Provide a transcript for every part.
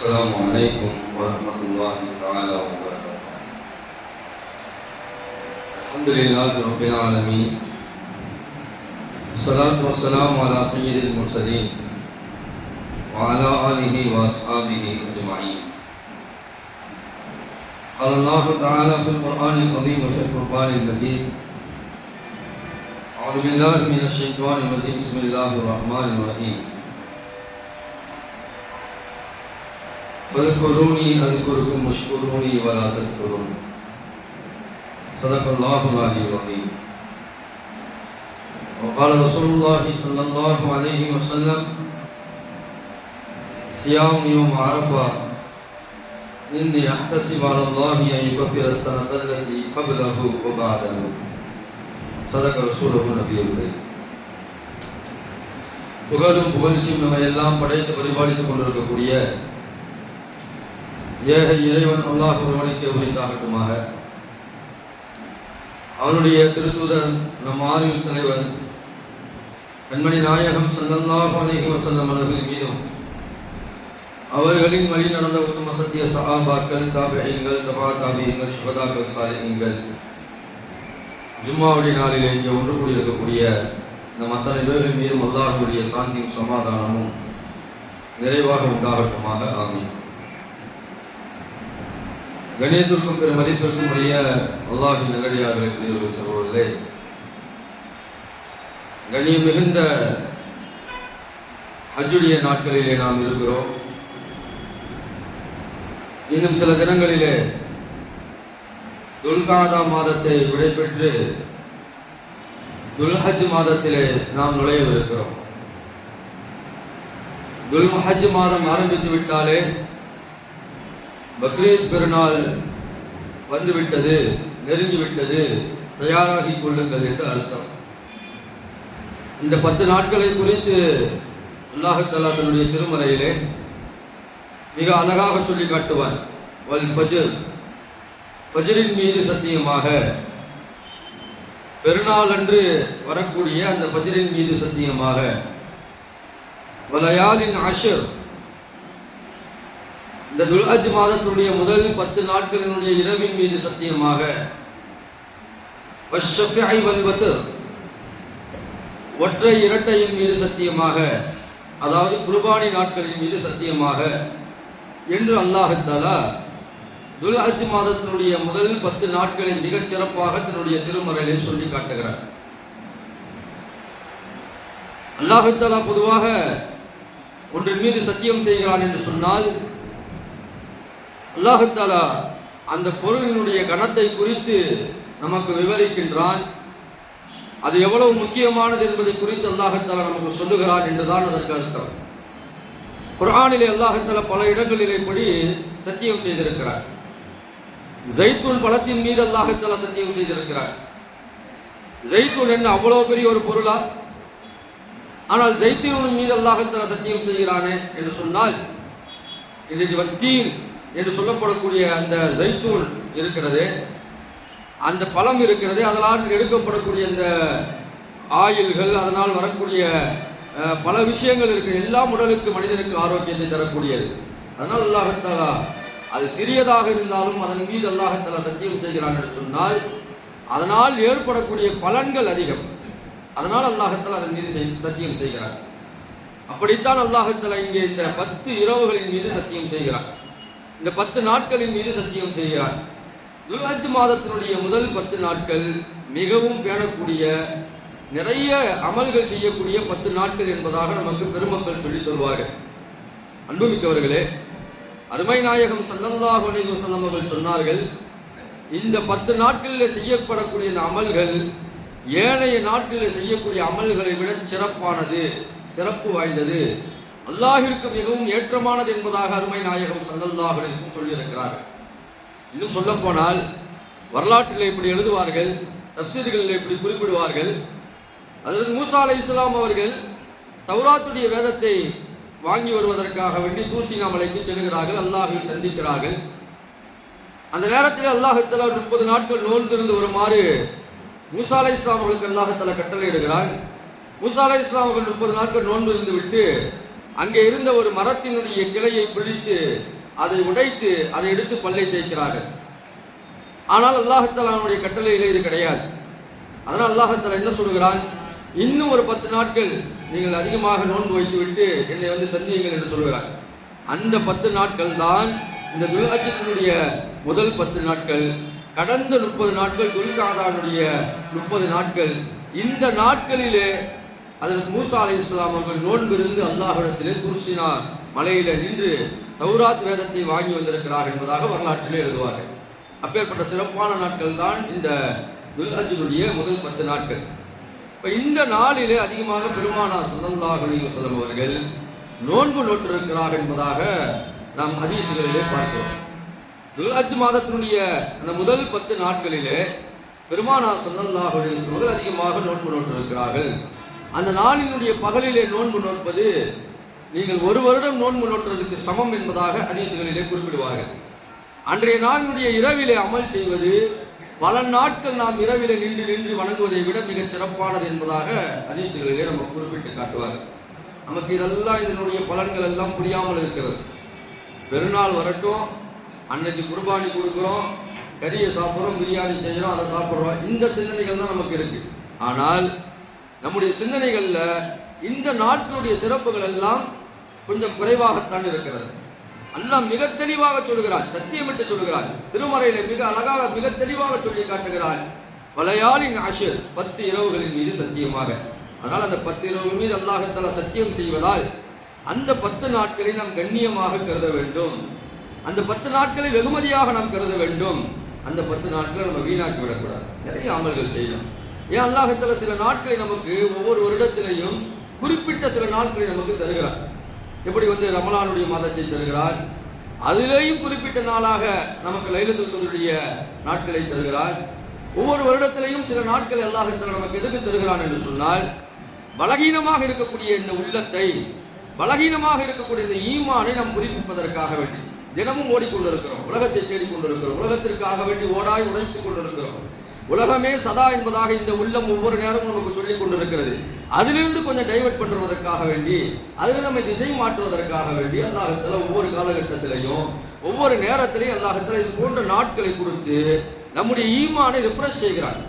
السلام عليكم ورحمة الله تعالى وبركاته. الحمد لله رب العالمين، الصلاة والسلام على سيد المرسلين وعلى آله وأصحابه أجمعين. قال الله تعالى في القرآن العظيم وفي الفرقان المجيد: أعوذ بالله من الشيطان الرجيم، بسم الله الرحمن الرحيم. فاذكروني أذكركم واشكروني ولا تكفرون. صدق الله العلي العظيم. وقال رسول الله صلى الله عليه وسلم: صيام يوم عرفة إني أحتسب على الله أن يكفر السنة التي قبله وبعده. صدق رسوله النبي الكريم. புகழும் புகழ்ச்சியும் நம்ம எல்லாம் படைத்து பரிபாலித்துக் கொண்டிருக்கக்கூடிய ஏக இறைவன் அல்லாஹ் ஒருவனுக்கு உரித்தாகட்டுமாக. அவனுடைய திருத்தூதர் நம் ஆரியல் தலைவர் கண்மணி நாயகம் ஸல்லல்லாஹு அலைஹி வஸல்லம் அவர்கள் மீதும் அவர்களின் வழி நடந்த உத்தம சத்திய சஹாபாக்கள், தாபிஈன்கள், தபா தாபிஈன்கள், சுஹதாக்கள், சாலிஹீன்கள், ஜும்மாவுடைய நாளிலே இங்கே ஒன்று கூடியிருக்கக்கூடிய நம் அத்தனை பேர்கள் மீதும் அல்லாஹ்வுடைய சாந்தியும் சமாதானமும் நிறைவாக உண்டாகட்டுமாக. ஆமீன். கணியத்திற்கும் பெரும் மதிப்பிற்கும் உடைய அல்லாஹின் நல்லடியார்களே, சகோதரர்களே, கண்ணியம் மிகுந்த ஹஜ்ஜுடைய நாட்களிலே நாம் இருக்கிறோம். இன்னும் சில தினங்களிலே துல்காதா மாதத்தை விடைபெற்று துல்ஹஜ் மாதத்திலே நாம் நுழையவிருக்கிறோம். துல்ஹஜ் மாதம் ஆரம்பித்து விட்டாலே பக்ரீத் பெருநாள் வந்துவிட்டது, நெருங்கிவிட்டது, தயாராகி கொள்ளுங்கள் என்று அர்த்தம். இந்த 10 நாட்களை குறித்து அல்லாஹ் தஆலா தன்னுடைய திருமறையிலே மிக அழகாக சொல்லி காட்டுவான். வல் ஃபஜ்ர், ஃபஜ்ரின் மீது சத்தியமாக, பெருநாள் அன்று வரக்கூடிய அந்த ஃபஜ்ரின் மீது சத்தியமாக, வலயாலின் அஷ்ர், இந்த துல்ஹஜ் மாதத்துடைய முதல் 10 நாட்களினுடைய இரவின் மீது சத்தியமாக, வஷ்ஷஃபிஇ வல் வத்ர், ஒற்றை இரட்டையின் மீது சத்தியமாக, அதாவது குர்பானி நாட்களின் மீது சத்தியமாக என்று அல்லாஹ் தஆலா துல்ஹஜ் மாதத்தினுடைய முதல் 10 நாட்களை மிகச் சிறப்பாக தன்னுடைய திருமறையிலே சொல்லி காட்டுகிறார். அல்லாஹ் தஆலா பொதுவாக ஒன்றின் மீது சத்தியம் செய்கிறான் என்று சொன்னால் அல்லாஹ் தஆலா அந்த பொருளினுடைய கணத்தை குறித்து நமக்கு விவரிக்கின்றான். அது எவ்வளவு முக்கியமானது என்பதை குறித்து அல்லாஹ் தஆலா நமக்கு சொல்லுகிறான் என்றுதான் அதற்கு அர்த்தம். குர்ஆனிலே அல்லாஹ் தஆலா பல இடங்களிலே இப்படி சத்தியம் செய்திருக்கிறார். ஜைத்தூன் பழத்தின் மீது அல்லாஹ் தஆலா சத்தியம் செய்திருக்கிறார். ஜைத்தூன் என்ன அவ்வளவு பெரிய ஒரு பொருளா? ஆனால் ஜைத்தூன் மீது அல்லாஹ் தஆலா சத்தியம் செய்கிறானே என்று சொன்னால், இன்றைக்கு வத்தீன் என்று சொல்லப்படக்கூடிய அந்த ஜைத்தூன் இருக்கிறது, அந்த பழம் இருக்கிறது, அதனால் எடுக்கப்படக்கூடிய அந்த ஆயில்கள், அதனால் வரக்கூடிய பல விஷயங்கள் இருக்கு, எல்லாம் உடலுக்கு மனிதனுக்கு ஆரோக்கியத்தை தரக்கூடியது. அதனால் அல்லாஹ் தஆலா அது சிறியதாக இருந்தாலும் அதன் மீது அல்லாஹ் தஆலா சத்தியம் செய்கிறான் என்று சொன்னால் அதனால் ஏற்படக்கூடிய பலன்கள் அதிகம். அதனால் அல்லாஹ் தஆலா அதன் மீது சத்தியம் செய்கிறார். அப்படித்தான் அல்லாஹ் தஆலா இங்கே இந்த 10 இரவுகளின் மீது சத்தியம் செய்கிறார், இந்த 10 நாட்களின் மீது சத்தியம் செய்கிறார். துல்ஹஜ் மாதத்தினுடைய முதல் 10 நாட்கள் மிகவும் பேணக்கூடிய, நிறைய அமல்கள் செய்யக்கூடிய 10 நாட்கள் என்பதாக நமக்கு பெருமக்கள் சொல்லித் தருவார்கள். அன்புமிக்கவர்களே, அருமை நாயகம் ஸல்லல்லாஹு அலைஹி வஸல்லம் அவர்கள் சொன்னார்கள், இந்த 10 நாட்களில் செய்யப்படக்கூடிய இந்த அமல்கள் ஏனைய நாட்களில் செய்யக்கூடிய அமல்களை விட சிறப்பானது, சிறப்பு வாய்ந்தது, அல்லாஹ்விற்கு மிகவும் ஏற்றமானது என்பதாக அருமை நாயகம் ஸல்லல்லாஹு அலைஹி வஸல்லம் சொல்லியிருக்கிறார்கள். இன்னும் சொல்ல போனால் வரலாற்றில் இப்படி எழுதுவார்கள், தஃப்சீர்களில் இப்படி குறிப்பிடுவார்கள். அதாவது மூசா அலைஹிஸ்ஸலாம் அவர்கள் தௌராத்துடைய வேதத்தை வாங்கி வருவதற்காக வேண்டி தூர் மலைக்கு செல்கிறார்கள், அல்லாஹ்வை சந்திக்கிறார்கள். அந்த நேரத்தில் அல்லாஹ் தஆலா 30 நாட்கள் நோன்பிருந்து வருமாறு மூசா அலைஹிஸ்ஸலாம் அவர்களுக்கு அல்லாஹ் தஆலா கட்டளை இடுகிறார். மூசா அலைஹிஸ்ஸலாம் அவர்கள் 30 நாட்கள் நோன்பு இருந்து விட்டு அங்கே இருந்த ஒரு மரத்தினுடைய கிளையை பிடித்து அதை உடைத்து அதை எடுத்து பல்லை தேய்க்கிறார்கள். ஆனால் அல்லாஹ்வுடைய கட்டளையிலே இது கிடையாது. அதனால் அல்லாஹ் என்ன சொல்கிறான், இன்னும் ஒரு 10 நாட்கள் நீங்கள் அதிகமாக நோன்பு வைத்து விட்டு என்னை வந்து சந்தியுங்கள் என்று சொல்கிறார். அந்த 10 நாட்கள் தான் இந்த துல்ஹஜ்ஜினுடைய முதல் 10 நாட்கள். கடந்த 30 நாட்கள் துல்காதானுடைய 30 நாட்கள். இந்த நாட்களிலே அதற்கு மூசா அலைஹிஸ்ஸலாம் அவர்கள் நோன்பு இருந்து அல்லாஹ்விடத்திலே துர்சினா மலையில நின்று தௌராத் வேதத்தை வாங்கி வந்திருக்கிறார் என்பதாக வரலாற்றிலே எழுதுவார்கள். அப்பேற்பட்ட சிறப்பான நாட்கள் தான் இந்த துல்ஹஜ்ஜினுடைய முதல் 10 நாட்கள். இப்ப இந்த நாளிலே அதிகமாக பெருமானார் ஸல்லல்லாஹு அலைஹி வஸல்லம் அவர்கள் நோன்பு நோற்றிருக்கிறார் என்பதாக நாம் ஹதீஸ்களிலே பார்க்கிறோம். துல்ஹஜ் மாதத்தினுடைய அந்த முதல் 10 நாட்களிலே பெருமானார் ஸல்லல்லாஹு அலைஹி வஸல்லம் அவர்கள் அதிகமாக நோன்பு நோற்றிருக்கிறார்கள். அந்த நாளினுடைய பகலிலே நோன்பு நோற்பது நீங்கள் ஒரு வருடம் நோன்பு நோற்றுவதற்கு சமம் என்பதாக ஹதீஸ்களிலே குறிப்பிடுவார்கள். அன்றைய நாளினுடைய இரவிலே அமல் செய்வது பல நாட்கள் நாம் இரவிலே நின்று நின்று வணங்குவதை விட மிகச் சிறப்பானது என்பதாக ஹதீஸ்களிலே நம்ம குறிப்பிட்டு காட்டுவார்கள். நமக்கு இதெல்லாம் இதனுடைய பலன்கள் எல்லாம் புரியாமல் இருக்கிறது. பெருநாள் வரட்டும், அன்னைக்கு குர்பானி கொடுக்குறோம், கறியை சாப்பிட்றோம், பிரியாணி செய்கிறோம், அதை சாப்பிட்றோம், இந்த சிந்தனைகள் தான் நமக்கு இருக்கு. ஆனால் நம்முடைய சிந்தனைகள்ல இந்த நாட்டினுடைய சிறப்புகள் எல்லாம் கொஞ்சம் குறைவாகத்தான் இருக்கிறது. அல்லாஹ் மிக தெளிவாக சொல்கிறான், சத்தியமிட்டு சொல்கிறான். திருமறையில மிக அழகாக மிக தெளிவாக சொல்லி காட்டுகிறான், வலையாளின் ஆஷிர் 10 இரவுகளின் மீது சத்தியமாக. அதனால் அந்த 10 இரவுகள் மீது அல்லாஹ் தஆலா சத்தியம் செய்வதால் அந்த 10 நாட்களை நாம் கண்ணியமாக கருத வேண்டும். அந்த 10 நாட்களை வெகுமதியாக நாம் கருத வேண்டும். அந்த 10 நாட்களை நம்ம வீணாக்கி விடக்கூடாது. நிறைய அமல்கள் செய்யணும். ஏன் அல்லாஹ் தஆலா சில நாட்களை நமக்கு ஒவ்வொரு வருடத்திலையும் குறிப்பிட்ட சில நாட்களை நமக்கு தருகிறார். எப்படி வந்து ரமலானுடைய மாதத்தை தருகிறார், அதிலேயும் குறிப்பிட்ட நாளாக நமக்கு லைலத்துல் கத்ருடைய நாட்களை தருகிறார். ஒவ்வொரு வருடத்திலையும் சில நாட்கள் அல்லாஹ் தஆலா நமக்கு எதுக்கு தருகிறான் என்று சொன்னால், பலகீனமாக இருக்கக்கூடிய இந்த உள்ளத்தை, பலகீனமாக இருக்கக்கூடிய இந்த ஈமானை நாம் புதுப்பிப்பதற்காக வேண்டி தினமும் ஓடிக்கொண்டிருக்கிறோம், உலகத்தை தேடிக்கொண்டிருக்கிறோம், உலகத்திற்காக வேண்டி ஓடாய் உழைத்துக் கொண்டிருக்கிறோம். உலகமே சதா என்பதாக இந்த உள்ளம் ஒவ்வொரு நேரமும் நமக்கு சொல்லிக் கொண்டிருக்கிறது. அதிலிருந்து கொஞ்சம் டைவர்ட் பண்ணுவதற்காக வேண்டி, அதில் நம்மை திசை மாற்றுவதற்காக வேண்டி அல்லாஹ் தஆலா ஒவ்வொரு காலகட்டத்திலையும் ஒவ்வொரு நேரத்திலையும் அல்லாஹ் தஆலா இது போன்ற நாட்களை கொடுத்து நம்முடைய ஈமானை ரிஃப்ரெஷ் செய்கிறான்.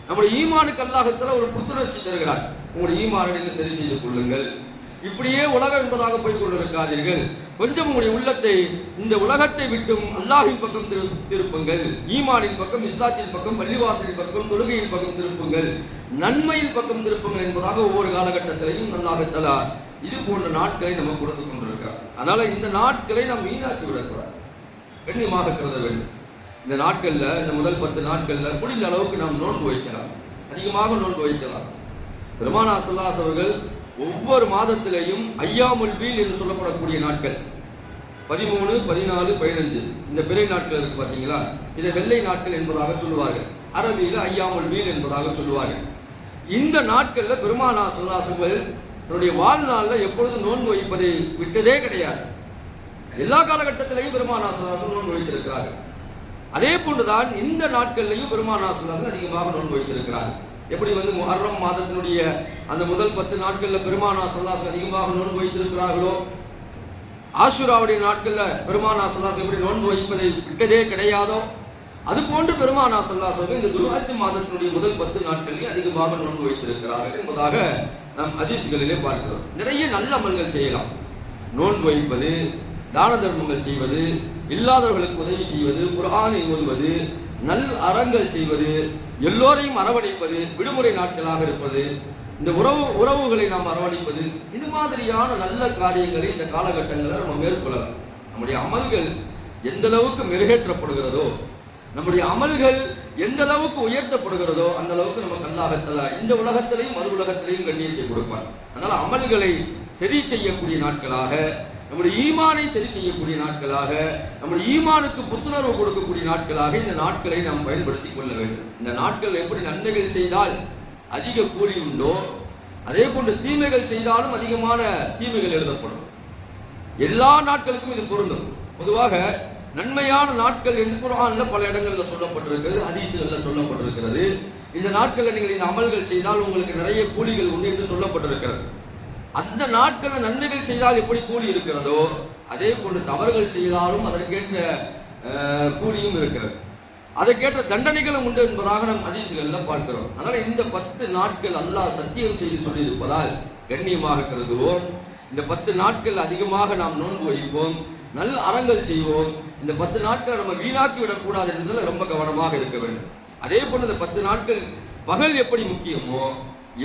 நம்முடைய ஈமானுக்கு அல்லாஹ் தஆலா ஒரு புத்துணர்ச்சி தருகிறான். உங்களுடைய ஈமானை நீங்கள் சரி செய்து கொள்ளுங்கள், இப்படியே உலகம் என்பதாக போய் கொண்டிருக்காதீர்கள், கொஞ்சம் உங்களுடைய உள்ளத்தை இந்த உலகத்தை விட்டும் அல்லாஹ்வின் பக்கம் திருப்புங்கள், ஈமானின் பக்கம், இஸ்லாத்தின் பக்கம், பள்ளிவாசலின் பக்கம், தொழுகையின் பக்கம் திருப்புங்கள், நன்மையின் பக்கம் திருப்புங்கள் என்பதாக ஒவ்வொரு காலகட்டத்திலையும் அல்லாஹ் தஆலா இது போன்ற நாட்களை நம்ம கொடுத்து கொண்டிருக்கிறார். அதனால இந்த நாட்களை நாம் வீணாக்கி விடக்கூடாது, கண்ணியமாக கருத வேண்டும். இந்த நாட்கள்ல, இந்த முதல் 10 நாட்கள்ல முடிந்த அளவுக்கு நாம் நோன்பு வைக்கலாம், அதிகமாக நோன்பு வைக்கலாம். பெருமானார் ஸல்லல்லாஹு அலைஹி அவர்கள் ஒவ்வொரு மாதத்திலேயும் ஐயாமுல் பீல் என்று சொல்லப்படக்கூடிய நாட்கள் 13, 14, 15 இந்த பிறை நாட்கள் இருக்கு பாத்தீங்களா, இதை வெள்ளை நாட்கள் என்பதாக சொல்லுவார்கள். அரபியில ஐயாமுல் பீல் என்பதாக சொல்லுவார்கள். இந்த நாட்கள்ல பெருமானார் ஸல்லல்லாஹு அலைஹி வஸல்லம் தன்னுடைய வாழ்நாள்ல எப்பொழுதும் நோன்பு வைப்பதை விட்டதே கிடையாது. எல்லா காலகட்டத்திலையும் பெருமானார் ஸல்லல்லாஹு அலைஹி வஸல்லம் நோன்பு வைத்திருக்கிறார்கள். அதே போன்றுதான் இந்த நாட்கள்லையும் பெருமானார் ஸல்லல்லாஹு அலைஹி வஸல்லம் அதிகமாக நோன்பு வைத்திருக்கிறார். எப்படி வந்து முஹர்ரம் மாதத்தினுடைய அந்த முதல் 10 நாட்கள்ல பெருமானார் ஸல்லல்லாஹு அலைஹி வஸல்லம் அதிகமாக நோன்பு வைத்திருக்கிறார்களோ, ஆஷுராவுடைய நாட்கள்ல பெருமானார் ஸல்லல்லாஹு அலைஹி வஸல்லம் எப்படி நோன்பு வைப்பதை விட்டதே கிடையாதோ, அது போன்று பெருமானார் ஸல்லல்லாஹு அலைஹி வஸல்லம் இந்த துல்ஹஜ் மாதத்தினுடைய முதல் 10 நாட்களில் அதிகமாக நோன்பு வைத்திருக்கிறார்கள் என்பதாக நாம் ஹதீஸ்களிலே பார்க்கிறோம். நிறைய நல்ல அமல்கள் செய்யலாம். நோன்பு வைப்பது, தான தர்மங்கள் செய்வது, இல்லாதவர்களுக்கு உதவி செய்வது, குர்ஆனை ஓதுவது, நல் அறங்கள் செய்வது, எல்லோரையும் அரவணைப்பது, விடுமுறை நாட்களாக இருப்பது, இந்த உறவுகளை நாம் அரவணைப்பது, இது மாதிரியான நல்ல காரியங்களை இந்த காலகட்டங்களில் நம்ம மேற்கொள்ளலாம். நம்முடைய அமல்கள் எந்த அளவுக்கு மெருகேற்றப்படுகிறதோ, நம்முடைய அமல்கள் எந்த அளவுக்கு உயர்த்தப்படுகிறதோ, அந்த அளவுக்கு நமக்கு அல்லாஹ் தஆலா இந்த உலகத்திலையும் மறு உலகத்திலையும் கண்ணியத்தை கொடுப்பார். அதனால அமல்களை சரி செய்யக்கூடிய நாட்களாக, நம்முடைய ஈமானை சரி செய்யக்கூடிய நாட்களாக, நம்முடைய ஈமானுக்கு புத்துணர்வு கொடுக்கக்கூடிய நாட்களாக இந்த நாட்களை நாம் பயன்படுத்திக் கொள்ள வேண்டும். இந்த நாட்கள் எப்படி நன்மைகள் செய்தால் அதிக கூலி உண்டோ, அதே போன்று தீமைகள் செய்தாலும் அதிகமான தீமைகள் எழுதப்படும். எல்லா நாட்களுக்கும் இது பொருந்தும். பொதுவாக நன்மையான நாட்கள் என்று குர்ஆன்ல பல இடங்கள்ல சொல்லப்பட்டிருக்கிறது, ஹதீஸ்கள்ல சொல்லப்பட்டிருக்கிறது. இந்த நாட்கள்ல நீங்கள் இந்த அமல்கள் செய்தால் உங்களுக்கு நிறைய கூலிகள் உண்டு என்று சொல்லப்பட்டிருக்கிறது. அந்த நாட்கள் நன்மைகள் செய்தால் எப்படி கூலி இருக்கிறதோ அதே போன்று தவறுகள் செய்தாலும் அதற்கேற்ற கூலியும் இருக்கிறது, அதற்கேற்ற தண்டனைகளும் உண்டு என்பதாக நம் ஹதீஸ்கள்ல பார்க்கிறோம். அதனால இந்த 10 நாட்கள் அல்லாஹ் சத்தியம் செய்து சொல்லி இருப்பதால் கண்ணியமாக கருதுவோம். இந்த 10 நாட்கள் அதிகமாக நாம் நோன்பு வைப்போம், நல்ல அறங்கள் செய்வோம். இந்த 10 நாட்கள் நம்ம வீணாக்கி விடக்கூடாது என்பதில் ரொம்ப கவனமாக இருக்க வேண்டும். அதே போல இந்த 10 நாட்கள் பகல் எப்படி முக்கியமோ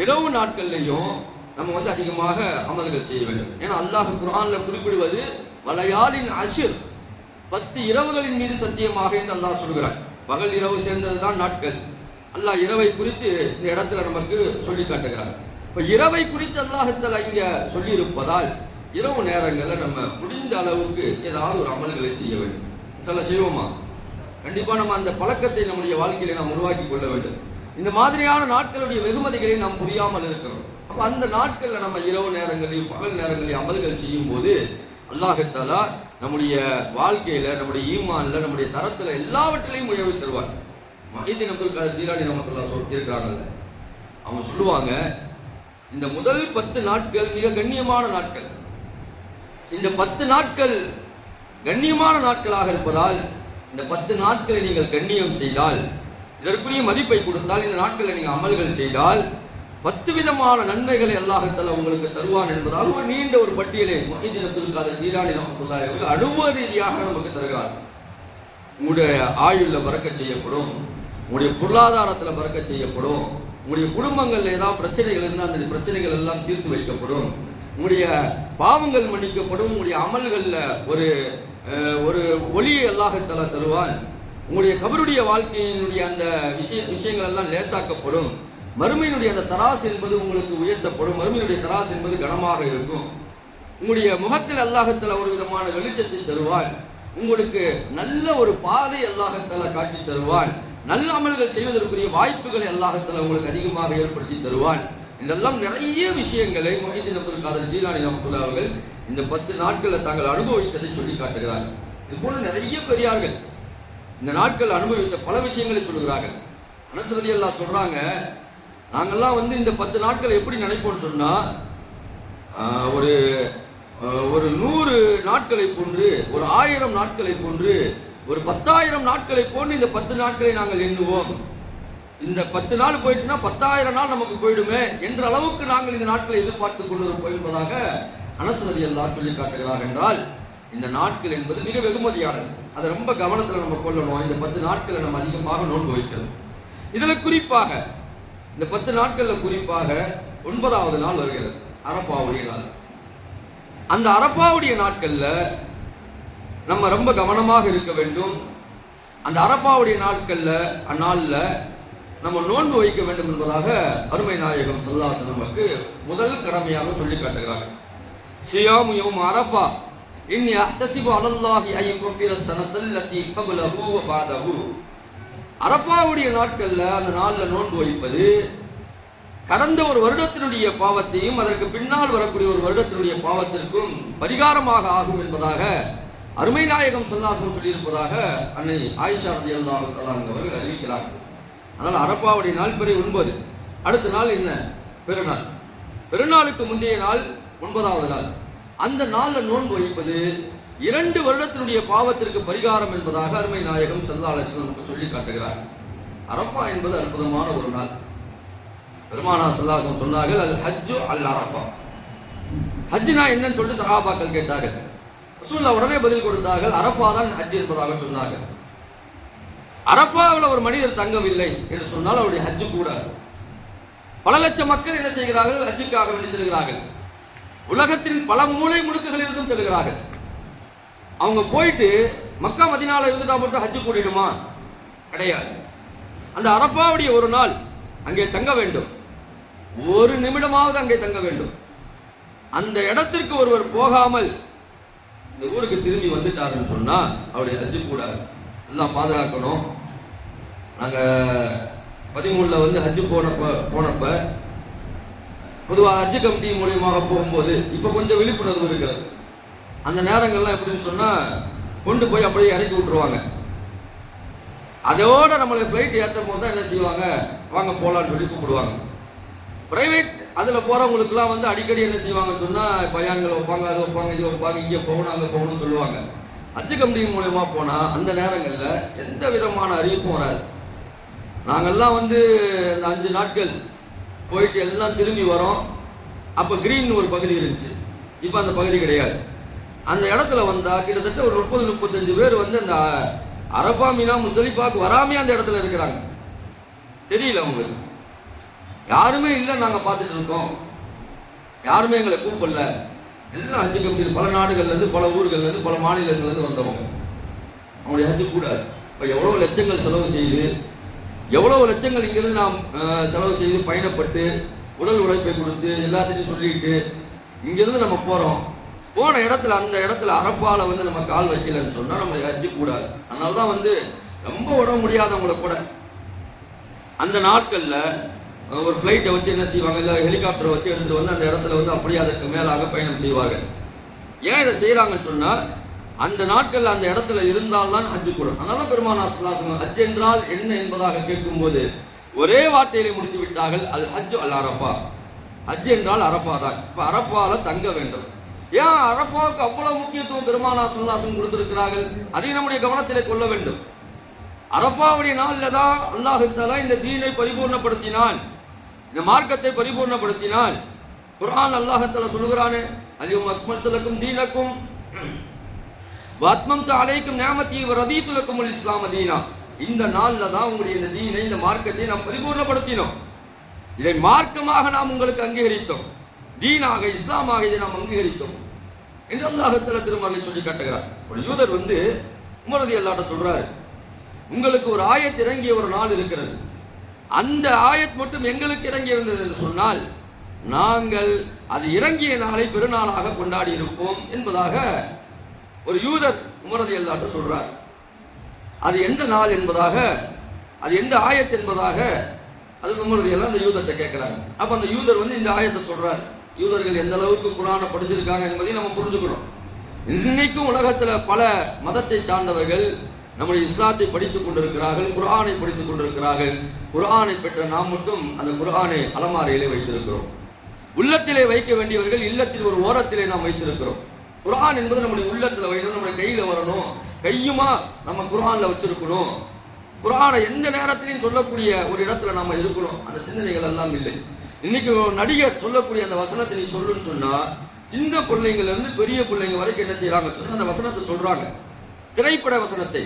இரவு நாட்கள்லையும் நம்ம அதிகமாக அமல்கள் செய்ய வேண்டும். ஏன்னா அல்லாஹ் குர்ஆன்ல குறிப்பிடுவது வலையாலின் அஷ்ர், 10 இரவுகளின் மீது சத்தியமாக என்று அல்லாஹ் சொல்கிறார். பகல் இரவு சேர்ந்ததுதான் நாட்கள். அல்லாஹ் இரவை குறித்து இந்த இடத்துல நமக்கு சொல்லி காட்டுகிறார். இப்ப இரவை குறித்து அல்லாஹ்தாலா இங்க சொல்லி இருப்பதால் இரவு நேரங்களில் நம்ம முடிந்த அளவுக்கு ஏதாவது ஒரு அமல்களை செய்ய வேண்டும். சில செய்வோமா? கண்டிப்பா நம்ம அந்த பழக்கத்தை நம்முடைய வாழ்க்கையில நாம் உருவாக்கி கொள்ள வேண்டும். இந்த மாதிரியான நாட்களுடைய வெகுமதிகளை நாம் புரியாமல் இருக்கிறோம். அப்ப அந்த நாட்கள்ல நம்ம இரவு நேரங்களில் பகல் நேரங்களில் அமல்கள் செய்யும் போது அல்லாஹ்தாலா நம்முடைய வாழ்க்கையில நம்முடைய ஈமான்ல நம்முடைய தரத்துல எல்லாவற்றிலையும் உயர்வு தருவார். மஹீதீன் அப்துல் காதிர் ஜீலானி ரஹ்மத்துல்லாஹி சொல்லியிருக்காங்கல்ல, அவங்க சொல்லுவாங்க, இந்த முதல் 10 நாட்கள் மிக கண்ணியமான நாட்கள். இந்த 10 நாட்கள் கண்ணியமான நாட்களாக இருப்பதால் இந்த 10 நாட்களை நீங்கள் கண்ணியம் செய்தால், இதற்குரிய மதிப்பை கொடுத்தால், இந்த நாட்களில் நீங்கள் அமல்கள் செய்தால் 10 விதமான நன்மைகளை அல்லாஹ்தாலா உங்களுக்கு தருவான் என்பதால் ஒரு நீண்ட ஒரு பட்டியலை மஹீதீன் அப்துல் காதிர் ஜீலானி ரஹ்மத்துல்லாஹி அவர்கள் அனுபவ ரீதியாக நமக்கு தருகிறார். உங்களுடைய ஆயுள்ல பறக்கச் செய்யப்படும், உங்களுடைய பொருளாதாரத்தில் பறக்கச் செய்யப்படும், உங்களுடைய குடும்பங்கள்ல ஏதாவது பிரச்சனைகள் இருந்தால் அந்த பிரச்சனைகள் எல்லாம் தீர்த்து வைக்கப்படும், உங்களுடைய பாவங்கள் மன்னிக்கப்படும், உங்களுடைய அமல்கள்ல ஒரு ஒரு ஒளியை அல்லாஹ்தாலா தருவான், உங்களுடைய கபருடைய வாழ்க்கையினுடைய அந்த விஷயங்கள் எல்லாம் லேசாக்கப்படும், மறுமையினுடைய அந்த தராசு என்பது உங்களுக்கு உயர்த்தப்படும், மறுமையினுடைய தராசு என்பது கனமாக இருக்கும், உங்களுடைய முகத்தில் அல்லாஹ்தாலா ஒரு விதமான வெளிச்சத்தை தருவான், உங்களுக்கு நல்ல ஒரு பாதை அல்லாஹ்தாலா காட்டி தருவான், நல்ல அமல்கள் செய்வதற்குரிய வாய்ப்புகளை அல்லாஹ்தாலா உங்களுக்கு அதிகமாக ஏற்படுத்தி தருவான். இதெல்லாம் நிறைய விஷயங்களை மஹீதீன் அப்துல் காதிர் ஜீலானி ரஹ்மத்துல்லாஹி அவர்கள் இந்த 10 நாட்களில் தாங்கள் அனுபவித்ததை சொல்லி காட்டுகிறார். இது போல நிறைய பெரியார்கள் இந்த நாட்கள் அனுபவித்த பல விஷயங்களை சொல்லுகிறார்கள். அனஸ் ரலியல்லாஹு சொல்றாங்க, நாங்கெல்லாம் இந்த 10 நாட்கள் எப்படி நினைப்போம்னு சொன்னா, ஒரு ஒரு 100 நாட்களை போன்று, ஒரு 1000 நாட்களை போன்று, ஒரு 10,000 நாட்களை போன்று இந்த 10 நாட்களை நாங்கள் எண்ணுவோம். இந்த 10 நாள் போயிடுச்சுன்னா 10,000 நாள் நமக்கு போயிடுமே என்ற அளவுக்கு நாங்கள் இந்த நாட்களை எதிர்பார்த்து கொண்டிருப்போம் என்பதாக அனஸ் ரலியல்லாஹு சொல்லி காட்டுகிறார். என்றால் இந்த நாட்கள் என்பது மிக வெகுமதியானது. அதை ரொம்ப கவனத்தில் நம்ம கொள்ளணும். இந்த 10 நாட்களை நம்ம அதிகமாக நோன்பு வைக்கணும். இதுல குறிப்பாக இந்த 10 நாட்கள்ல குறிப்பாக 9வது நாள் வருகிறது, அரஃபாவுடைய நாள். அந்த அரஃபாவுடைய நாட்கள்ல நம்ம ரொம்ப கவனமாக இருக்க வேண்டும். அந்த அரஃபாவுடைய நாட்கள்ல அந்நாள்ல நம்ம நோன்பு வைக்க வேண்டும் என்பதாக அருமை நாயகம் ஸல்லல்லாஹு அலைஹி வஸல்லம் நமக்கு முதல் கடமையாக சொல்லி காட்டுகிறார். சியாமு யௌம் அரஃபா இன்னி அஹ்தஸிபு அலல்லாஹி அன் யுகஃபிர ஸனத்தல்லதி கப்லஹு வ பஅதஹு. அரஃபாவுடைய நாட்கள்ல அந்த நாள்ல நோன்பு வைப்பது கடந்த ஒரு வருடத்தினுடைய பாவத்தையும் அதற்கு பின்னால் வரக்கூடிய ஒரு வருடத்தினுடைய பாவத்திற்கும் பரிகாரமாக ஆகும் என்பதாக அருமை நாயகம் ஸல்லல்லாஹு அலைஹி வஸல்லம் சொல்லியிருப்பதாக அன்னை ஆயிஷா ரலியல்லாஹு தஆலா அவர்கள் அறிவிக்கிறார்கள். அதனால் அரஃபாவுடைய நாள் பிறை 9. அடுத்த நாள் என்ன? பெருநாள். பெருநாளுக்கு முந்தைய நாள் 9வது நாள். அந்த நாள்ல நோன்பு வைப்பது 2 வருடத்தினுடைய பாவத்திற்கு பரிகாரம் என்பதாக அருமை நாயகம் ஸல்லல்லாஹு அலைஹி வஸல்லம் சொல்லி காட்டுகிறார். அரஃபா என்பது அற்புதமான ஒரு நாள். பெருமானார் ஸல்லல்லாஹு அலைஹி வஸல்லம் சொன்னார்கள், அல் ஹஜ்ஜு அல் அரஃபா. ஹஜ்னா என்னன்னு சொல்லிட்டு சஹாபாக்கள் கேட்டார்கள். ரசூலுல்லாஹ் உடனே பதில் கொடுத்தார்கள், அரஃபா தான் ஹஜ் என்பதாக சொன்னார்கள். அரஃபாவில் ஒரு மனிதர் தங்கவில்லை என்று சொன்னால் அவருடைய ஹஜ்ஜு கூட. பல லட்சம் மக்கள் என்ன செய்கிறார்கள்? ஹஜ்ஜுக்காக வேண்டி செல்கிறார்கள். உலகத்தின் பல மூலை முடுக்குகளில் இருந்தும் செல்கிறார்கள். அவங்க போயிட்டு மக்கா மதீனால இருந்துட்டா மட்டும் ஹஜ்ஜு கூடிடுமா? கிடையாது. அந்த அரஃபாவுடைய ஒரு நாள் அங்கே தங்க வேண்டும். ஒரு நிமிடமாவது அங்கே தங்க வேண்டும். அந்த இடத்திற்கு ஒருவர் போகாமல் இந்த ஊருக்கு திரும்பி வந்துட்டாருன்னு சொன்னா அவருடைய ஹஜ்ஜு கூடாது. எல்லாம் பாதுகாக்கணும். நாங்க 13ல ஹஜ்ஜு போனப்ப பொதுவாக ஹஜ்ஜு கமிட்டி மூலியமாக போகும்போது இப்ப கொஞ்சம் விழிப்புணர்வு இருக்கிறது. அந்த நேரங்கள்லாம் எப்படின்னு சொன்னா கொண்டு போய் அப்படியே இறக்கி விட்டுருவாங்க. அதோட நம்மளை ஃபிளைட் ஏற்றும் போது தான் என்ன செய்வாங்க, வாங்க போலான்னு சொல்லி கூப்பிடுவாங்க. பிரைவேட் அதுல போறவங்களுக்குலாம் வந்து அடிக்கடி என்ன செய்வாங்கன்னு சொன்னா பயான்கள் வைப்பாங்க, அது வைப்பாங்க, இது வைப்பாங்க, இங்கே போகணும் அங்கே போகணும்னு சொல்லுவாங்க. ஹஜ் கமிட்டி மூலமா போனா அந்த நேரங்கள்ல எந்த விதமான அறிவிப்பும் வராது. நாங்கெல்லாம் வந்து இந்த 5 நாட்கள் போயிட்டு எல்லாம் திரும்பி வரோம். அப்ப கிரீன் ஒரு பகுதி இருந்துச்சு, இப்ப அந்த பகுதி கிடையாது. அந்த இடத்துல வந்தா கிட்டத்தட்ட ஒரு 30-35 பேர் வந்து அந்த அரபா மினா முஸ்தலிஃபாக்கு வராமே அந்த இடத்துல இருக்கிறாங்க. தெரியல உங்களுக்கு, யாருமே இல்லை, நாங்க பார்த்துட்டு இருக்கோம், யாருமே எங்களை கூப்பிடல. எல்லாம் ஹஜ் கமிட்டி பல நாடுகள்ல இருந்து, பல ஊர்கள்ல இருந்து, பல மாநிலங்கள்ல இருந்து வந்தவங்க. அவங்களுடைய ஹஜ் கூட இப்ப எவ்வளவு லட்சங்கள் செலவு செய்து, எவ்வளவு லட்சங்கள் இங்கிருந்து நாம் செலவு செய்து பயணப்பட்டு உடல் உழைப்பை கொடுத்து எல்லாத்தையும் சொல்லிட்டு இங்கிருந்து நம்ம போறோம். போன இடத்துல அந்த இடத்துல அரபால வந்து நம்ம கால் வைக்கலன்னு சொன்னா நம்மளுக்கு ஹஜ் கூடாது. அதனாலதான் வந்து ரொம்ப உடம்பு முடியாதவங்களை கூட அந்த நாட்கள்ல ஒரு பிளைட்டை வச்சு என்ன செய்வாங்க, இல்லை ஹெலிகாப்டரை வச்சு எடுத்துட்டு வந்து அந்த இடத்துல வந்து அப்படியே அதற்கு மேலாக பயணம் செய்வாங்க. ஏன் இதை செய்யறாங்கன்னு சொன்னா அந்த நாட்கள்ல அந்த இடத்துல இருந்தால்தான் ஹஜ் கூடும். அதனால பெருமானார் ஸல்லல்லாஹு அலைஹி வஸல்லம் ஹஜ் என்றால் என்ன என்பதாக கேட்கும்போது ஒரே வார்த்தையிலே முடித்து விட்டார்கள், அல் ஹஜ் அல் அரஃபா. ஹஜ் என்றால் அரஃபா தான். இப்ப அரஃபால தங்க வேண்டும். ஏன் அரஃபாவுக்கு அவ்வளவு முக்கியத்துவம் பெருமானார் ஸல்லல்லாஹு அலைஹி வஸல்லம் கொடுத்திருக்கிறார்கள், அதை நம்முடைய கவனத்திலே கொள்ள வேண்டும். அரஃபாவுடைய நாள்ல தான் அல்லாஹ் தஆலா இந்த தீனை பரிபூர்ணப்படுத்தினான், இந்த மார்க்கத்தை பரிபூர்ணப்படுத்தினான். குர்ஆன் அல்லாஹ் தஆலா சொல்கிறானே, அல்யௌம அக்மல்து லக்கும் தீனக்கும் வ அத்மம்து அலைக்கும் நிஅமதி வ ரதீது லக்குமுல் இஸ்லாம தீனா. இந்த நாள்ல தான் உங்களுடைய இந்த தீனை, இந்த மார்க்கத்தை நாம் பரிபூர்ணப்படுத்தினோம். இதை மார்க்கமாக நாம் உங்களுக்கு அங்கீகரித்தோம், தீனாக இஸ்லாமாக இதை நாம் அங்கீகரித்தோம் என்று அல்லாஹ் தஆலா திருமறையில் சொல்லி காட்டுகிறார். ஒரு யூதர் வந்து உமர் ரலியல்லாஹு அன்ஹு சொல்றாரு, உங்களுக்கு ஒரு ஆயத் இறங்கிய ஒரு நாள் இருக்கிறது, அந்த ஆயத் மட்டும் எங்களுக்கு இறங்கி இருந்தது என்று சொன்னால் நாங்கள் அது இறங்கிய நாளை பெருநாளாக கொண்டாடி இருப்போம் என்பதாக ஒரு யூதர் உமர் ரலியல்லாஹு அன்ஹு சொல்றார். அது எந்த நாள் என்பதாக, அது எந்த ஆயத் என்பதாக அது உமர் ரலியல்லாஹு அன்ஹு அந்த யூதர்கிட்ட கேட்கிறாங்க. அப்ப அந்த யூதர் வந்து இந்த ஆயத்தை சொல்றார். யூதர்கள் எந்த அளவுக்கு குர்ஆனை படிச்சிருக்காங்க என்பதை நம்ம புரிஞ்சுக்கணும். இன்னைக்கும் உலகத்துல பல மதத்தை சார்ந்தவர்கள் நம்முடைய இஸ்லாத்தை படித்துக் கொண்டிருக்கிறார்கள், குர்ஆனை படித்துக் கொண்டிருக்கிறார்கள். குர்ஆனை பெற்ற நாம் மட்டும் அந்த குர்ஆனை அலமாரியிலே வைத்திருக்கிறோம். உள்ளத்திலே வைக்க வேண்டியவர்கள் இல்லத்தில் ஒரு ஓரத்திலே நாம் வைத்திருக்கிறோம். குர்ஆன் என்பது நம்முடைய உள்ளத்துல வைக்கணும், நம்முடைய கையில வரணும், கையுமா நம்ம குர்ஆன்ல வச்சிருக்கணும். குர்ஆனை எந்த நேரத்திலையும் சொல்லக்கூடிய ஒரு இடத்துல நாம இருக்கணும். அந்த சிந்தனைகள் எல்லாம் இல்லை. இன்னைக்கு ஒரு நடிகர் சொல்லக்கூடிய அந்த வசனத்தை நீ சொல்லுன்னு சொன்னா சின்ன பிள்ளைங்கள்ல இருந்து பெரிய பிள்ளைங்க வரைக்கும் என்ன செய்யறாங்க சொன்னா அந்த வசனத்தை சொல்றாங்க, திரைப்பட வசனத்தை.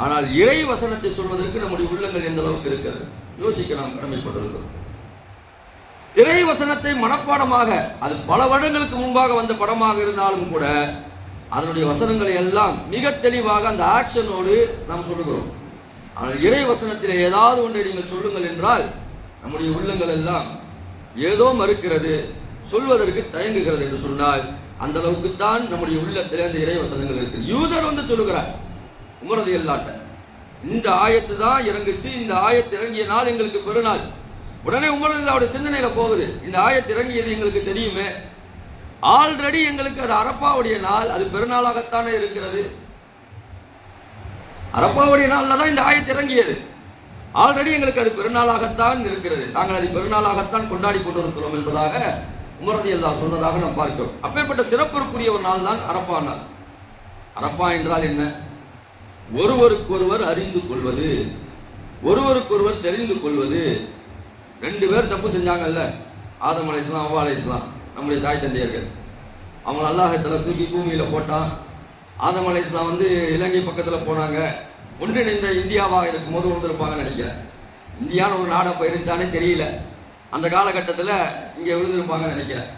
ஆனால் இறை வசனத்தை சொல்வதற்கு நம்முடைய உள்ளங்கள் எந்த அளவுக்கு இருக்கிறது யோசிக்க நாம் கடமைப்பட்டிருக்கிறோம். திரை வசனத்தை மனப்பாடமாக, அது பல வருடங்களுக்கு முன்பாக வந்த படமாக இருந்தாலும் கூட அதனுடைய வசனங்களை எல்லாம் மிக தெளிவாக அந்த ஆக்ஷனோடு நாம் சொல்லுகிறோம். ஆனால் இறை வசனத்தில் ஏதாவது ஒன்றை நீங்கள் சொல்லுங்கள் என்றால் நம்முடைய உள்ளங்கள் எல்லாம் ஏதோ மறுக்கிறது, சொல்வதற்கு தயங்குகிறது என்று சொன்னால் அந்த அளவுக்கு தான் நம்முடைய உள்ளத்தில் அந்த இறை வசனங்கள் இருக்கு. யூதர் வந்து சொல்லுகிறார் உமர் ரலியல்லாஹு அன்ஹு, இந்த ஆயத்து தான் இறங்குச்சு, இந்த ஆயத்து இறங்கிய நாள் எங்களுக்கு பெருநாள். உடனே உமர் ரலியல்லாஹு அன்ஹு சிந்தனையில போகுது, இந்த ஆயத்து இறங்கியது எங்களுக்கு தெரியுமே, ஆல்ரெடி எங்களுக்கு அது அரபாவுடைய நாள், அது பெருநாளாகத்தானே இருக்கிறது. அரபாவுடைய நாள்ல தான் இந்த ஆயத்து இறங்கியது, ஆல்ரெடி எங்களுக்கு அது பெருநாளாகத்தான் இருக்கிறது, நாங்கள் அதை பெருநாளாகத்தான் கொண்டாடி கொண்டிருக்கிறோம் என்பதாக உமர் ரலியல்லாஹு சொன்னதாக நாம் பார்க்கிறோம். அப்பேற்பட்ட சிறப்பிற்குரிய ஒரு நாள் தான் அரபா நாள். அரபா என்றால் என்ன? ஒருவருக்கொருவர் அறிந்து கொள்வது, ஒருவருக்கொருவர் தெரிந்து கொள்வது. 2 பேர் தப்பு செஞ்சாங்கல்ல, ஆதம் அலைஹிஸ்ஸலாம் ஹவ்வா அலைஹிஸ்ஸலாம், நம்முடைய தாய் தந்தையர்கள். அவங்க அல்லாஹ் தஆலா தூக்கி பூமியில போட்டான். ஆதம் அலைஹிஸ்ஸலாம் வந்து இலங்கை பக்கத்துல போனாங்க. ஒன்றிணைந்த இந்தியாவாக இருக்கும்போது விழுந்திருப்பாங்கன்னு நினைக்கிறேன். இந்தியான்னு ஒரு நாடை போயிருந்தானே தெரியல, அந்த காலகட்டத்தில் இங்கே விழுந்திருப்பாங்கன்னு நினைக்கிறேன்.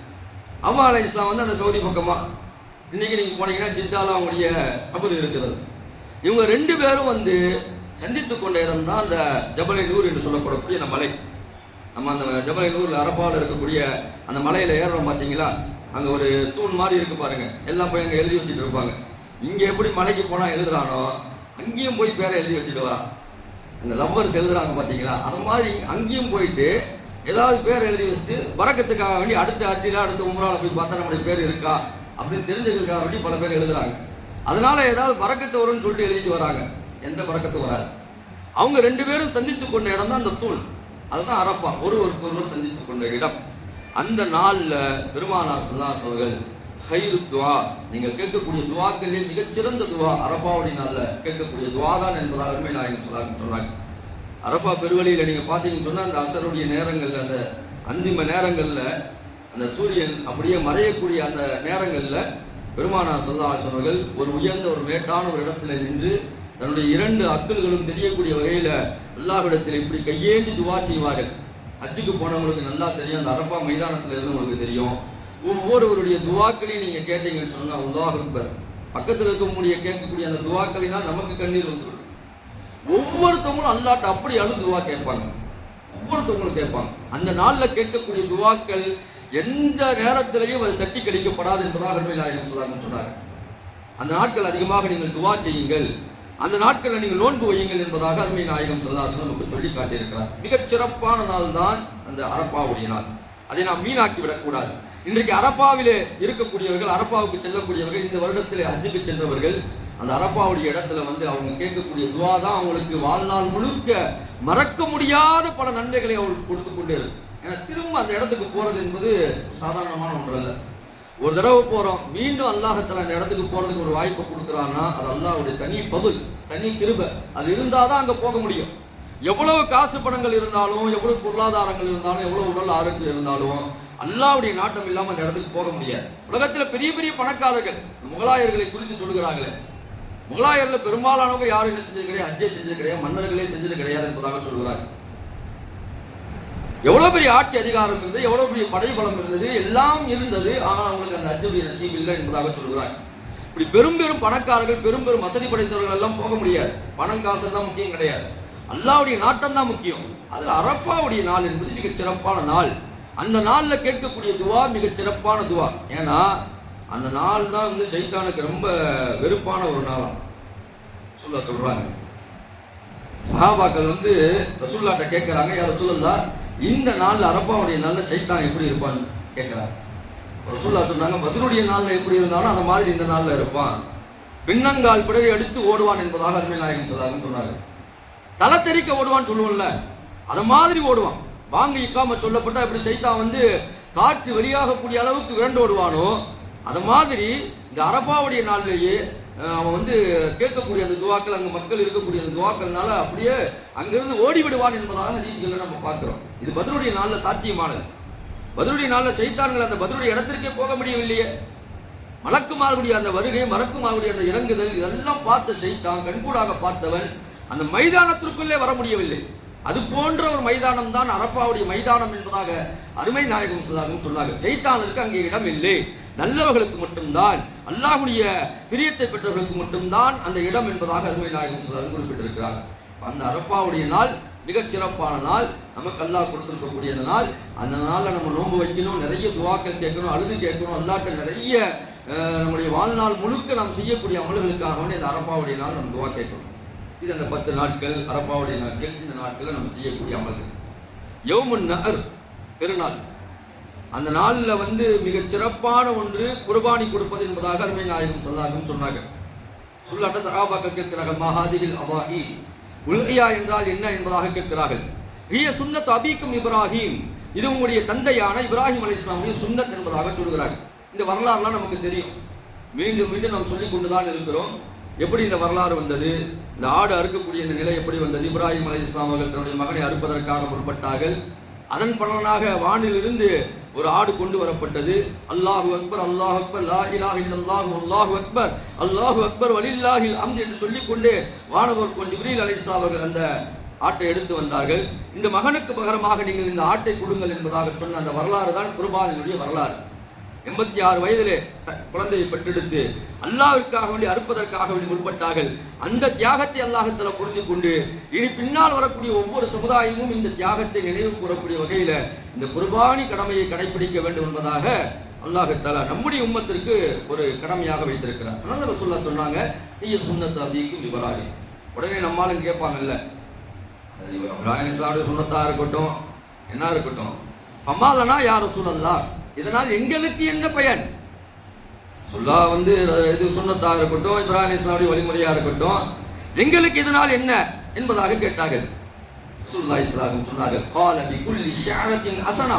ஹவ்வா அலைஹிஸ்ஸலாம் வந்து அந்த சவுதி பக்கமா, இன்னைக்கு நீங்க போனீங்கன்னா ஜித்தால அவங்களுடைய கபர் இருக்கிறது. இவங்க 2 பேரும் வந்து சந்தித்து கொண்ட இடம் தான் அந்த ஜபலை நூர் என்று சொல்லப்படக்கூடிய அந்த மலை. நம்ம அந்த ஜபலை நூர்ல அரபாவில் இருக்கக்கூடிய அந்த மலையில ஏறுறோம் பார்த்தீங்களா, அங்க ஒரு தூண் மாதிரி இருக்கு பாருங்க, எல்லாம் போய் அங்க எழுதி வச்சுட்டு இருப்பாங்க. இங்க எப்படி மலைக்கு போனா எழுதுறானோ அங்கேயும் போய் பேரை எழுதி வச்சுட்டு வரான். இந்த லவ்வர்ஸ் எழுதுறாங்க பார்த்தீங்களா, அது மாதிரி அங்கேயும் போயிட்டு ஏதாவது பேர் எழுதி வச்சுட்டு பறக்கத்துக்காக வேண்டி அடுத்த அச்சில அடுத்த உம்ரால போய் பார்த்தா நம்முடைய பேர் இருக்கா அப்படின்னு தெரிஞ்சுக்கிறதுக்காக வேண்டி பல பேர் எழுதுறாங்க. அதனால ஏதாவது பறக்கத்து வரும்னு சொல்லிட்டு எழுதிட்டு வராங்க. எந்த பறக்கத்து வராது. அவங்க 2 பேரும் சந்தித்து கொண்ட இடம் தான் அந்த தூண், அதுதான் அரபா, ஒருவருக்கு ஒருவர் சந்தித்து கொண்ட இடம். அந்த நாள்ல பெருமானார் ஸல்லல்லாஹு அலைஹி வஸல்லம் ஹைரு துஆ, நீங்க கேட்கக்கூடிய துஆக்களிலே மிகச்சிறந்த துஆ அரஃபாவுடைய நாள்ல கேட்கக்கூடிய துஆ தான் என்பதாக அருமை நாயகம் ஸல்லல்லாஹு அலைஹி வஸல்லம் சொன்னாங்க. அரஃபா பெருவழியில நீங்க பாத்தீங்கன்னு சொன்னா அந்த அசருடைய நேரங்கள்ல, அந்த அந்திம நேரங்கள்ல, அந்த சூரியன் அப்படியே மறையக்கூடிய அந்த நேரங்கள்ல பெருமானார் ஸல்லல்லாஹு அலைஹி வஸல்லம் அவர்கள் ஒரு உயர்ந்த ஒரு மேட்டான ஒரு இடத்துல நின்று தன்னுடைய 2 அக்கல்களும் தெரியக்கூடிய வகையில அல்லாஹ்விடத்தில் இப்படி கையேந்தி துஆ செய்வார்கள். ஹஜ்ஜுக்கு போனவங்களுக்கு நல்லா தெரியும், அந்த அரஃபா மைதானத்துல இருந்தவங்களுக்கு தெரியும். ஒவ்வொருவருடைய துஆக்களையும் நீங்க கேட்டீங்கன்னு சொன்னா அல்லாஹ் அக்பர், பக்கத்துல இருக்கக்கூடிய கேட்கக்கூடிய அந்த துஆக்களினால் நமக்கு கண்ணீர் வந்துடும். ஒவ்வொருத்தவங்களும் அல்லாஹ்ட்ட அப்படி அழுது துஆ கேட்பாங்க, ஒவ்வொருத்தவங்களும் கேட்பாங்க. அந்த நாள்ல கேட்கக்கூடிய துஆக்கள் எந்த நேரத்திலையும் அது தட்டி கழிக்கப்படாது என்பதாக அருமை நாயகம் ஸல்லல்லாஹு அலைஹி வஸல்லம் சொன்னார். அந்த நாட்கள் அதிகமாக நீங்கள் துஆ செய்யுங்கள், அந்த நாட்களில் நீங்கள் நோன்பு வையுங்கள் என்பதாக அருமை நாயகம் ஸல்லல்லாஹு அலைஹி வஸல்லம் சொல்லி காட்டியிருக்கிறார். மிகச் சிறப்பான நாள் தான் அந்த அரஃபாவுடைய நாள். அதை நாம் வீணாக்கி விடக்கூடாது. இன்றைக்கு அரஃபாவிலே இருக்கக்கூடியவர்கள், அரஃபாவுக்கு செல்லக்கூடியவர்கள், இந்த வருடத்திலே ஹஜ்ஜுக்கு சென்றவர்கள் அந்த அரஃபாவுடைய இடத்துல வந்து அவங்க கேட்கக்கூடிய துஆ தான் அவங்களுக்கு வாழ்நாள் முழுக்க மறக்க முடியாத பல நன்மைகளை அவங்களுக்கு கொடுத்து கொண்டே இருக்கு. ஏன்னா திரும்ப அந்த இடத்துக்கு போறது என்பது சாதாரணமான ஒன்று அல்ல. ஒரு தடவை போறோம், மீண்டும் அல்லாஹ் தஆலா அந்த இடத்துக்கு போறதுக்கு ஒரு வாய்ப்பை கொடுக்குறான்னா அது அல்லாஹ்வுடைய தனி ஃபதுல், தனி கிருபை. அது இருந்தாதான் அங்க போக முடியும். எவ்வளவு காசு பணங்கள் இருந்தாலும், எவ்வளவு பொருளாதாரங்கள் இருந்தாலும், எவ்வளவு உடல் ஆரோக்கியம் இருந்தாலும் அல்லாஹ்வுடைய நாட்டம் இல்லாம அந்த இடத்துக்கு போக முடியாது. உலகத்துல பெரிய பெரிய பணக்காரர்கள் முகலாயர்களை குறித்து சொல்லுகிறாங்களே, முகலாயர்ல பெரும்பாலானவங்க யாரும் என்ன செஞ்சது கிடையாது, ஹஜ்ஜை செஞ்சது கிடையாது, மன்னர்களே செஞ்சது கிடையாது என்பதாக சொல்கிறாங்க. எவ்வளவு பெரிய ஆட்சி அதிகாரம் இருந்தது, எவ்வளவு பெரிய படை பலம் இருந்தது, எல்லாம் இருந்தது. ஆனால் அவங்களுக்கு அந்த ஹஜ்ஜுடைய நசீப் இல்லை என்பதாக சொல்கிறாங்க. இப்படி பெரும் பெரும் பணக்காரர்கள், பெரும் பெரும் வசதி படைத்தவர்கள் எல்லாம் போக முடியாது. பணம் காசு தான் முக்கியம் கிடையாது, அல்லாஹ்வுடைய நாட்டம் தான் முக்கியம். அதுல அரஃபாவுடைய நாள் என்பது மிகச் சிறப்பான நாள். அந்த நாள்ல கேட்கக்கூடிய துஆ மிகச் சிறப்பான துஆ. ஏன்னா அந்த நாள் தான் வந்து ஷைத்தானுக்கு ரொம்ப வெறுப்பான ஒரு நாளாம் சொல்றாங்க. சஹாபாக்கள் வந்து ரசூலுல்லாஹ்ட்ட கேட்கிறாங்க, யா ரசூலல்லாஹ், இந்த நாள்ல அரஃபாவுடைய நாள்ல ஷைத்தான் எப்படி இருப்பான்னு கேட்கிறாங்க. ரசூலுல்லாஹ் சொன்னாங்க, பத்ருடைய நாள்ல எப்படி இருந்தாலும் அந்த மாதிரி இந்த நாள்ல இருப்பான், பின்னங்கால் பிடவை அடித்து ஓடுவான் என்பதாக அருமை நாயகம் ஸல்லல்லாஹு அலைஹி வஸல்லம் சொன்னாங்க. தலை தெறிக்க ஓடுவான்னு சொல்லுவோம்ல, அத மாதிரி ஓடுவான். வாங்க இக்காம சொல்லப்பட்டா எப்படி ஷைத்தான் வந்து காற்று வெளியாகக்கூடிய அளவுக்கு விரண்டு ஓடுவானோ, அத மாதிரி இந்த அரஃபாவுடைய நாள்லயே அவன் வந்து கேட்கக்கூடிய அந்த துஆக்கள், அங்க மக்கள் இருக்கக்கூடிய அந்த துஆக்கள்னால அப்படியே அங்கிருந்து ஓடி விடுவான் என்பதாக ஹதீஸ்களை நம்ம பார்க்கிறோம். இது பத்ருடைய நாள்ல சாத்தியமானது. பத்ருடைய நாள்ல ஷைத்தான்கள் அந்த பத்ருடைய இடத்திற்கே போக முடியவில்லையே. மலக்குமாருடைய அந்த வருகை, மலக்குமாருடைய அந்த இறங்குதல், இதெல்லாம் பார்த்த ஷைத்தான், கண்கூடாக பார்த்தவன் அந்த மைதானத்திற்குள்ளே வர முடியவில்லை. அது போன்ற ஒரு மைதானம் தான் அரஃபாவுடைய மைதானம் என்பதாக அருமை நாயகம் ஸல்லல்லாஹு அலைஹி வஸல்லம் சொன்னாங்க. ஷைத்தானுக்கு அங்கே இடம் இல்லை, நல்லவர்களுக்கு மட்டும்தான், அல்லாஹ்வுடைய பிரியத்தை பெற்றவர்களுக்கு மட்டும்தான் அந்த இடம் என்பதாக அருமை நாயகம் ஸல்லல்லாஹு அலைஹி வஸல்லம் குறிப்பிட்டிருக்கிறார். அந்த அரஃபாவுடைய நாள் மிகச் சிறப்பான நாள், நமக்கு அல்லாஹ் கொடுத்திருக்கக்கூடிய அந்த நாள். அந்த நாள்ல நம்ம நோன்பு வைக்கணும், நிறைய துஆக்கள் கேட்கணும், அழுது கேட்கணும், அல்லாஹ்ட்ட நிறைய நம்முடைய வாழ்நாள் முழுக்க நாம் செய்யக்கூடிய அமல்களுக்காக வேண்டிய அந்த அரஃபாவுடைய நாள் நம்ம துஆ கேட்கணும். இது அந்த 10 நாட்கள் அரஃபாவுடைய நாட்கள், இந்த நாட்களை நம்ம செய்யக்கூடிய அமல்கள். யௌமுன் நஹர் பெருநாள், அந்த நாள்ல வந்து மிகச் சிறப்பான ஒன்று குர்பானி கொடுப்பது என்பதாக அருமை நாயகம் ஸல்லல்லாஹு அலைஹி வஸல்லம் சொன்னாங்க. சொல்லாட்ட சஹாபாக்கள் கேட்கிறார்கள், மஹாதில் அவாஹி, உல்ஹியா என்றால் என்ன என்பதாக கேட்கிறார்கள். ஹிய சுன்னத் அபீக்கும் இப்ராஹிம், இது உங்களுடைய தந்தையான இப்ராஹிம் அலைஹிஸ்ஸலாமுடைய சுன்னத் என்பதாக சொல்கிறார்கள். இந்த வரலாறுலாம் நமக்கு தெரியும், மீண்டும் மீண்டும் நாம் சொல்லிக் கொண்டுதான் இருக்கிறோம். எப்படி இந்த வரலாறு வந்தது, இந்த ஆடு அறுக்கக்கூடிய இந்த நிலை எப்படி வந்தது, இப்ராஹிம் அலைஹிஸ்ஸலாம் அவர்கள் தன்னுடைய மகனை அறுப்பதற்காக முற்பட்டார்கள். அதன் பலனாக வானிலிருந்து ஒரு ஆடு கொண்டு வரப்பட்டது. அல்லாஹு அக்பர், அல்லாஹு அக்பர், லா இலாஹ இல்லல்லாஹு, அல்லாஹு அக்பர், அல்லாஹு அக்பர், வலில்லாஹில் ஹம்து என்று சொல்லிக்கொண்டே வானவர் ஜிப்ரீல் அலைஹிஸ்ஸலாம் அவர்கள் அந்த ஆட்டை எடுத்து வந்தார்கள். இந்த மகனுக்கு பகரமாக நீங்கள் இந்த ஆட்டை கொடுங்கள் என்பதாக சொன்ன அந்த வரலாறு தான் குர்பானினுடைய வரலாறு. 86 வயதிலே குழந்தையை பெற்றெடுத்து அல்லாஹ்விற்காக வேண்டி அறுப்பதற்காக வேண்டி முற்பட்டார்கள். அந்த தியாகத்தை அல்லாஹ் தஆலா புரிந்து கொண்டு இனி பின்னால் வரக்கூடிய ஒவ்வொரு சமுதாயமும் இந்த தியாகத்தை நினைவு கூறக்கூடிய வகையில இந்த குர்பானி கடமையை கடைபிடிக்க வேண்டும் என்பதாக அல்லாஹ் தஆலா நம்முடைய உம்மத்திற்கு ஒரு கடமையாக வைத்திருக்கிறார். அதனால ரசூலுல்லாஹ் சொன்னாங்க, ஹிய சுன்னத் அபீக்கும் இப்ராஹிம். உடனே நம்மாலும் கேட்பாங்கல்ல, இப்ராஹிம் சாவுடைய சுன்னத்தா இருக்கட்டும், என்ன இருக்கட்டும், ஃபமாலனா யா ரசூலல்லாஹ், இதனால் எங்களுக்கு என்ன பயன்? சொல்லா வந்து இது சுன்னத்தா இருக்கட்டும், இப்ராஹிம் அலைஹிஸ்ஸலாமுடைய வழிமுறையா இருக்கட்டும், எங்களுக்கு இதனால் என்ன என்பதாக கேட்டார்கள். ரசூலுல்லாஹி ஸல்லல்லாஹு அலைஹி வஸல்லம் சொன்னார்கள், قال بكل شعرة حسنة,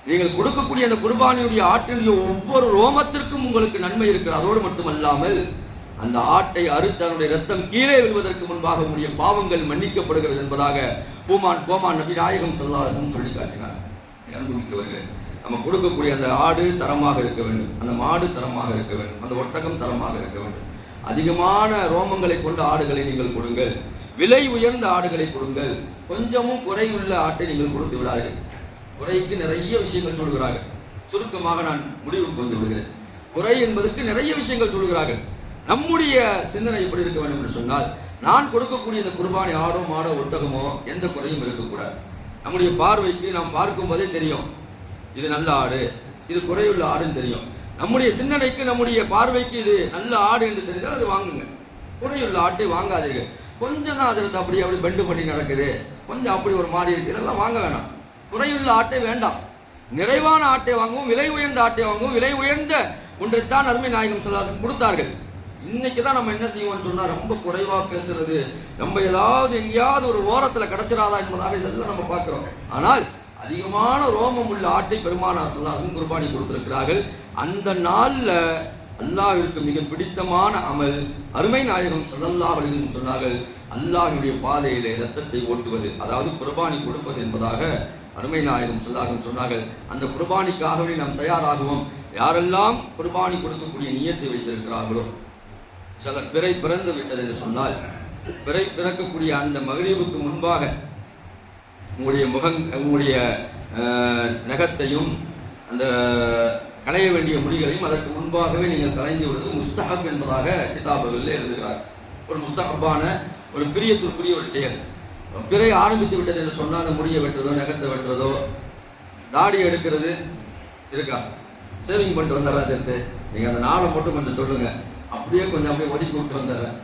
நீங்கள் கொடுக்கக்கூடிய அந்த குர்பானியுடைய ஆட்டினுடைய ஒவ்வொரு ரோமத்திற்கும் உங்களுக்கு நன்மை இருக்கிறது. அதோடு மட்டுமல்லாமல் அந்த ஆட்டை அறுத்து அதனுடைய ரத்தம் கீழே விழுவதற்கு முன்பாக உடைய பாவங்கள் மன்னிக்கப்படுகிறது என்பதாக கோமான் நபி நாயகம் ஸல்லல்லாஹு அலைஹி வஸல்லம் சொல்லி காட்டினார். அன்புமிக்கவர்களே, நம்ம கொடுக்கக்கூடிய அந்த ஆடு தரமாக இருக்க வேண்டும், அந்த மாடு தரமாக இருக்க வேண்டும், அந்த ஒட்டகம் தரமாக இருக்க வேண்டும். அதிகமான ரோமங்களை கொண்ட ஆடுகளை நீங்கள் கொடுங்கள், விலை உயர்ந்த ஆடுகளை கொடுங்கள். கொஞ்சமும் குறையுள்ள ஆட்டை நீங்கள் கொடுத்து விடார்கள். குறைக்கு நிறைய விஷயங்கள் சொல்கிறார்கள். சுருக்கமாக நான் முடிவுக்கு வந்து விடுகிறேன். குறை என்பதற்கு நிறைய விஷயங்கள் சொல்கிறார்கள். நம்முடைய சிந்தனை எப்படி இருக்க வேண்டும் என்று சொன்னால், நான் கொடுக்கக்கூடிய இந்த குர்பானி ஆடோ மாடோ ஒட்டகமோ எந்த குறையும் இருக்கக்கூடாது. நம்முடைய பார்வைக்கு நாம் பார்க்கும் போதே தெரியும் இது நல்ல ஆடு, இது குறையுள்ள ஆடுன்னு தெரியும். நம்முடைய சிந்தனைக்கு நம்முடைய பார்வைக்கு இது நல்ல ஆடு என்று தெரிந்தால் அது வாங்குங்க. குறையுள்ள ஆட்டை வாங்காதீர்கள். கொஞ்சம் தான் அதில் அப்படி பெண்டு பண்ணி நடக்குது, கொஞ்சம் அப்படி ஒரு மாதிரி இருக்கு, இதெல்லாம் வாங்க வேணாம். குறையுள்ள ஆட்டை வேண்டாம். நிறைவான ஆட்டை வாங்குவோம், விலை உயர்ந்த ஆட்டை வாங்குவோம். விலை உயர்ந்த ஒன்றைத்தான் அருமை நாயகம் ஸல்லல்லாஹு அலைஹி வஸல்லம் கொடுத்தார்கள். இன்னைக்கு தான் நம்ம என்ன செய்வோம்னு சொன்னா, ரொம்ப குறைவா பேசுறது, நம்ம ஏதாவது எங்கேயாவது ஒரு ஓரத்துல கிடைச்சிடாதா என்பதாக இதெல்லாம் நம்ம பார்க்கிறோம். ஆனால் அதிகமான ரோமம் உள்ள ஆட்டை பெருமானார் ஸல்லல்லாஹு அலைஹி வஸல்லம் குர்பானி கொடுத்திருக்கிறார்கள். அந்த நாள்ல அல்லாஹ்விற்கு மிக பிடித்தமான அமல் அருமை நாயகம் ஸல்லல்லாஹு அலைஹி வஸல்லம் சொன்னார்கள், அல்லாஹ்வுடைய பாதையிலே ரத்தத்தை ஓட்டுவது, அதாவது குர்பானி கொடுப்பது என்பதாக அருமை நாயகம் ஸல்லல்லாஹு அலைஹி வஸல்லம் சொன்னார்கள். அந்த குர்பானிக்காகவே நாம் தயாராகுவோம். யாரெல்லாம் குர்பானி கொடுக்கக்கூடிய நியத்தை வைத்திருக்கிறார்களோ, சில பிறை பிறந்து விட்டது என்று சொன்னால், பிறை பிறக்கக்கூடிய அந்த மகரிபுக்கு முன்பாக உங்களுடைய நகத்தையும் அந்த களைய வேண்டிய முடிகளையும் அதற்கு முன்பாகவே நீங்கள் களைந்து விடுவது முஸ்தஹப் என்பதாக கிதாபுகளில் எழுதுகிறார். ஒரு முஸ்தஹப்பான ஒரு பிரியத்திற்குரிய ஒரு செயல். பிறை ஆரம்பித்து விட்டது என்று சொன்னால் அந்த முடியை வெட்டுறதோ நகத்தை வெட்டுறதோ தாடி எடுக்கிறது இருக்கா, சேவிங் பண்ணிட்டு வந்துடுறது, நீங்க அந்த நாளை மட்டும் கொஞ்சம் சொல்லுங்க, அப்படியே கொஞ்சம் அப்படியே ஒதுக்கி விட்டு வந்துடுறேன்.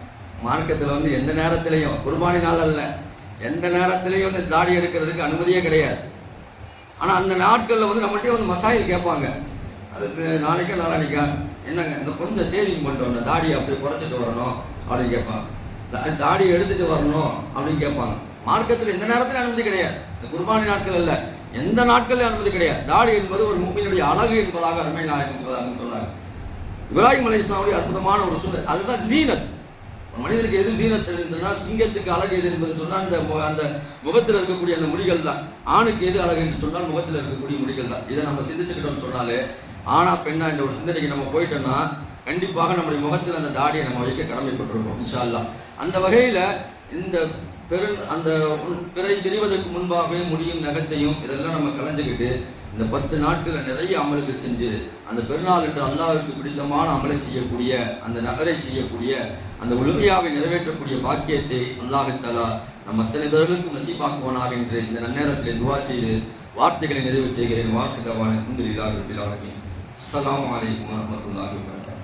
மார்க்கத்தில் எந்த நேரத்திலையும் குர்பானி நாள் அல்ல, எந்த நேரத்திலையும் தாடி எடுக்கிறதுக்கு அனுமதியே கிடையாது. ஆனா அந்த நாட்கள்ல நம்மகிட்ட மசாயில் கேட்பாங்க, அதுக்கு நாளைக்கா நாளானிக்கா என்னங்க இந்த கொஞ்சம் சேவிங் பண்ணிட்டு தாடியை அப்படியே குறைச்சிட்டு வரணும் அப்படின்னு கேட்பாங்க, தாடியை எடுத்துட்டு வரணும் அப்படின்னு கேட்பாங்க. மார்க்கத்தில் எந்த நேரத்திலும் அனுமதி கிடையாது. இந்த குர்பானி நாட்கள் அல்ல, எந்த நாட்களிலும் அனுமதி கிடையாது. தாடி என்பது ஒரு முஃமினுடைய அழகு என்பதாக அருமை நாயகம் ஸல்லல்லாஹு சொன்னாங்க. இப்ராஹிம் அலைஹிஸ்ஸலாமுடைய அற்புதமான ஒரு சூழல், அதுதான் ஜீனத். மனிதனுக்கு எது ஜீனத் இருந்ததுன்னா, சிங்கத்துக்கு அழகு எது என்பது சொன்னால் அந்த முகத்தில் இருக்கக்கூடிய அந்த முடிகள் தான். ஆணுக்கு எது அழகு என்று சொன்னால் முகத்தில் இருக்கக்கூடிய முடிகள் தான். இதை நம்ம சிந்திச்சுக்கிட்டோம்னு சொன்னாலே, ஆனா பெண்ணா என்ற ஒரு சிந்தனைக்கு நம்ம போயிட்டோம்னா கண்டிப்பாக நம்முடைய முகத்தில் அந்த தாடியை நம்ம வைக்க கடமைப்பட்டிருக்கோம் இன்ஷா அல்லாஹ். அந்த வகையில இந்த அந்த பிறை தெரிவதற்கு முன்பாகவே முடியும் நகத்தையும் இதெல்லாம் நம்ம கலந்துக்கிட்டு இந்த 10 நாட்களை நிறைய அமலுக்கு செஞ்சு அந்த பெருநாள் என்று அல்லாஹ்வுக்கு பிடித்தமான அமலை செய்யக்கூடிய, அந்த நகரை செய்யக்கூடிய, அந்த உலுகியாவை நிறைவேற்றக்கூடிய பாக்கியத்தை அல்லாஹ் தஆலா நம் அத்தனை பேர்களுக்கும் நசீபாக்குவானாக என்று இந்த நன்னேரத்தில் துஆ செய்து வார்த்தைகளை நிறைவு செய்கிறேன். வாஹிதவான அல்ஹம்துலில்லாஹி ரப்பில் ஆலமீன். அஸ்ஸலாமு அலைக்கும் வரஹ்மத்துல்லாஹி வபரகாத்துஹு.